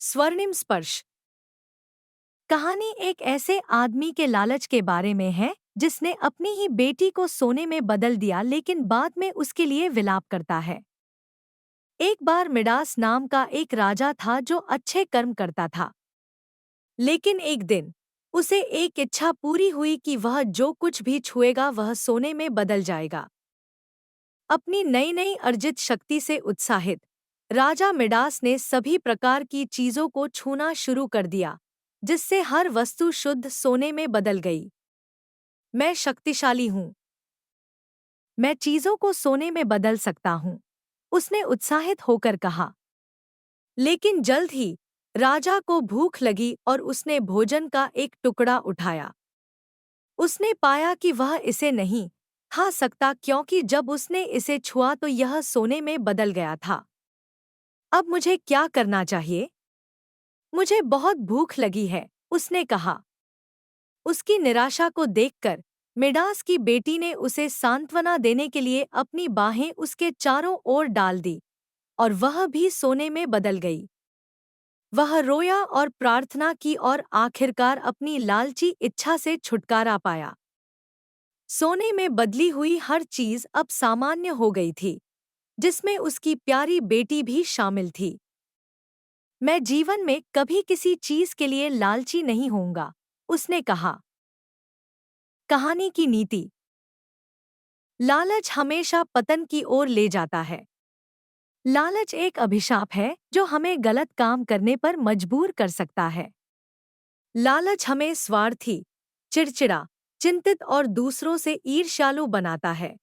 स्वर्णिम स्पर्श। कहानी एक ऐसे आदमी के लालच के बारे में है जिसने अपनी ही बेटी को सोने में बदल दिया, लेकिन बाद में उसके लिए विलाप करता है। एक बार मिडास नाम का एक राजा था जो अच्छे कर्म करता था। लेकिन एक दिन उसे एक इच्छा पूरी हुई कि वह जो कुछ भी छुएगा वह सोने में बदल जाएगा। अपनी नई नई अर्जित शक्ति से उत्साहित राजा मिडास ने सभी प्रकार की चीजों को छूना शुरू कर दिया, जिससे हर वस्तु शुद्ध सोने में बदल गई। मैं शक्तिशाली हूँ, मैं चीजों को सोने में बदल सकता हूँ, उसने उत्साहित होकर कहा। लेकिन जल्द ही राजा को भूख लगी और उसने भोजन का एक टुकड़ा उठाया। उसने पाया कि वह इसे नहीं खा सकता, क्योंकि जब उसने इसे छुआ तो यह सोने में बदल गया था। अब मुझे क्या करना चाहिए? मुझे बहुत भूख लगी है, उसने कहा। उसकी निराशा को देखकर मिडास की बेटी ने उसे सांत्वना देने के लिए अपनी बाहें उसके चारों ओर डाल दी और वह भी सोने में बदल गई। वह रोया और प्रार्थना की और आखिरकार अपनी लालची इच्छा से छुटकारा पाया। सोने में बदली हुई हर चीज अब सामान्य हो गई थी, जिसमें उसकी प्यारी बेटी भी शामिल थी। मैं जीवन में कभी किसी चीज के लिए लालची नहीं होऊंगा, उसने कहा। कहानी की नीति। लालच हमेशा पतन की ओर ले जाता है। लालच एक अभिशाप है जो हमें गलत काम करने पर मजबूर कर सकता है। लालच हमें स्वार्थी, चिड़चिड़ा, चिंतित और दूसरों से ईर्ष्यालु बनाता है।